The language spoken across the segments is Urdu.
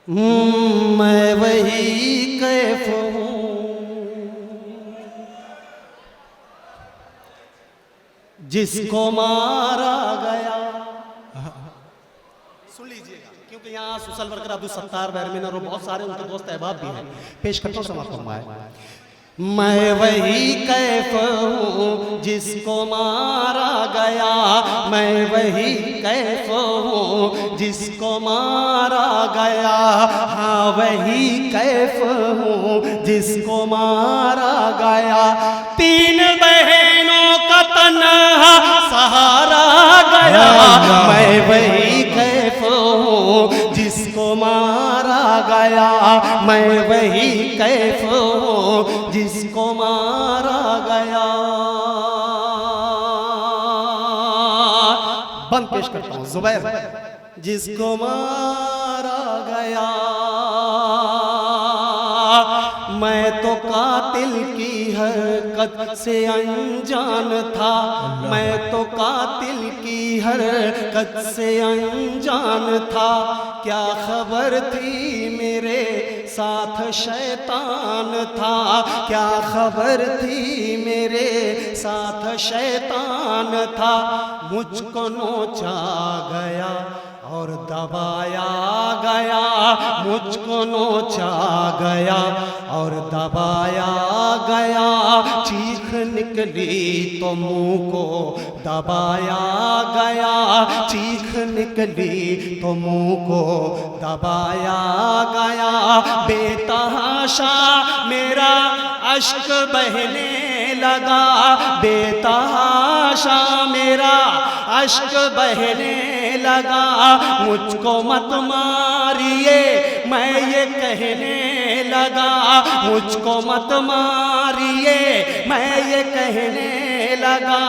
میں وہی کیف ہوں جس کو مارا گیا. سن لیجئے گا کیونکہ یہاں سوشل ورکر عبدالستار بیرمین اور بہت سارے ان کے دوست احباب بھی ہیں. پیش کرتا ہوں سماعت فرمائے. میں وہی کیف ہوں جس کو مارا گیا. میں وہی کیف ہوں جس کو مارا گیا. ہاں وہی کیف ہوں جس کو مارا گیا. تین بہنوں کا تنہا سہارا گیا. میں وہی کیف ہوں جس کو مارا گیا. میں وہی کیف ہوں جس کو مارا گیا. بند پیش کرتا ہوں زبیر. جس کو مارا گیا. میں تو قاتل کی حرکت سے انجان تھا. میں تو قاتل کی حرکت سے انجان تھا. کیا خبر تھی میرے ساتھ شیطان تھا. کیا خبر تھی میرے ساتھ شیطان تھا. مجھ کو نوچا گیا اور دبایا گیا. مجھ کو نوچا گیا اور دبایا گیا. چیخ نکلی تو منہ کو دبایا گیا. چیخ نکلی تو منہ کو دبایا گیا. بے تحاشا میرا اشک بہنے لگا. بے تحاشا میرا اشک بہنے لگا. مجھ کو مت ماریے میں یہ کہنے لگا. مجھ کو مت ماریے میں یہ کہنے لگا.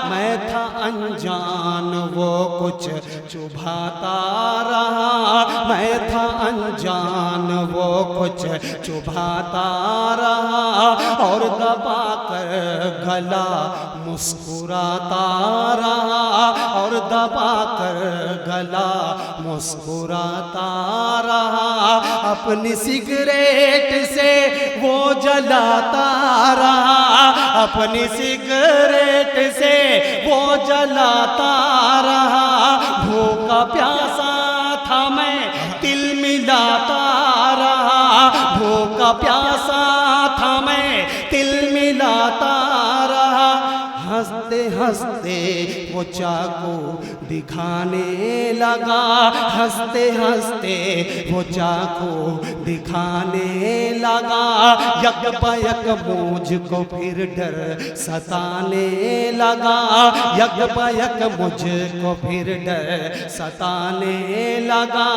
میں تھا انجان وہ کچھ چبھاتا رہا. میں تھا انجان وہ کچھ چبھاتا رہا. اور دبا کر گلا مسکراتا رہا. اور دبا کر گلا مسکراتا رہا. اپنی سگریٹ سے وہ جلاتا رہا. اپنی سگریٹ سے وہ جلاتا رہا. بھوکا پیاسا تھا میں دل ملاتا رہا. بھوکا پیاسا تھا میں دل ملاتا رہا. ہنستے ہنستے وہ چاقو دکھانے لگا. ہنستے ہنستے وہ چاقو دکھانے لگا. یک بیک مجھ کو پھر ڈر ستانے لگا. یک بیک مجھ کو پھر ڈر ستانے لگا.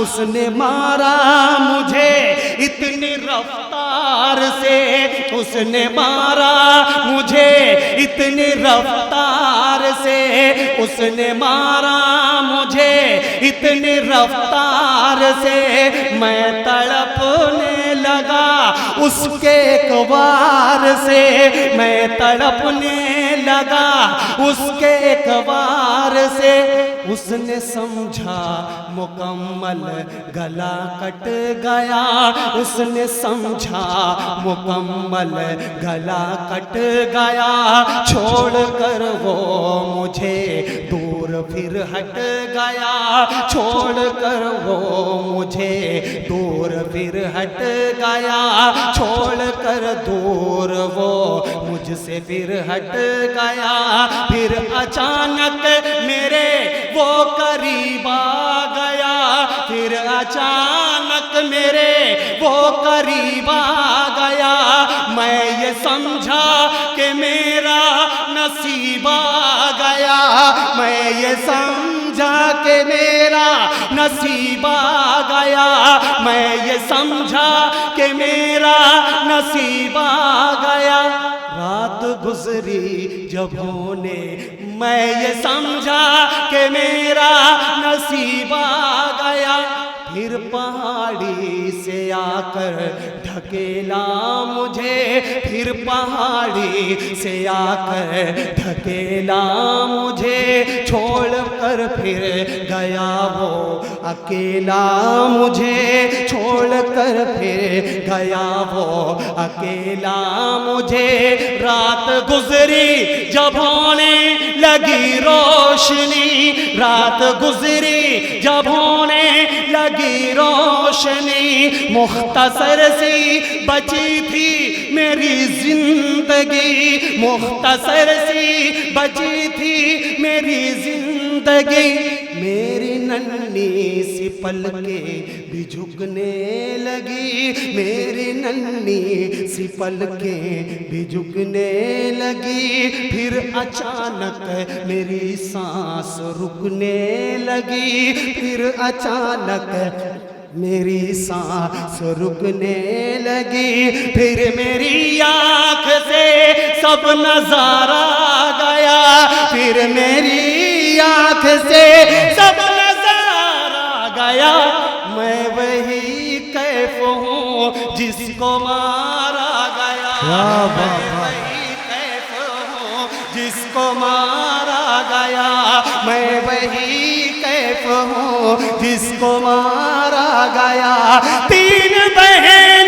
اس نے مارا مجھے اتنی رفتار سے. اس نے مارا مجھے اتنی رفتار سے. اس نے مارا مجھے اتنی رفتار سے. میں تڑپنے لگا اس کے ایک وار سے. میں تڑپنے لگا اس کے ایک وار سے. اس نے سمجھا مکمل گلا کٹ گیا. اس نے سمجھا مکمل گلا کٹ گیا. چھوڑ کر وہ مجھے دور پھر ہٹ گیا. چھوڑ کر وہ مجھے دور پھر ہٹ گیا. چھوڑ کر دور وہ مجھ سے پھر ہٹ گیا. پھر اچانک میرے وہ قریب آ گیا. پھر اچانک میرے وہ قریب آ گیا. میں یہ سمجھا کہ میرا نصیب آ گیا. میں یہ سمجھا کہ میرا نصیب آ گیا. میں یہ سمجھا کہ میرا نصیب آ گیا. رات گزری جب ہونے میں یہ سمجھا کہ میرا نصیب آ گیا. پھر پہاڑی سے آ کر ڈھکیلا مجھے. پھر پہاڑی سے آ کر ڈھکیلا مجھے. چھوڑ کر پھر گیا وہ اکیلا مجھے. کر پھر گیا وہ اکیلا مجھے رات گزری جب ہونے لگی روشنی رات گزری جب ہونے لگی روشنی مختصر سی بچی تھی میری زندگی مختصر سی بچی تھی میری زندگی میری ننھی سی پلکیں بھی جھکنے لگی میری ننھی سی پلکیں بھی جھکنے لگی پھر اچانک میری سانس رکنے لگی پھر اچانک میری سانس رکنے لگی پھر میری آنکھ سے سب نظارہ گیا پھر میری آنکھ سے سب نظارہ گیا میں وہی کیف ہوں جس کو مارا گیا میں وہی کیف ہوں جس کو مارا گیا میں وہی کیف ہوں جس کو مارا گیا تین بہن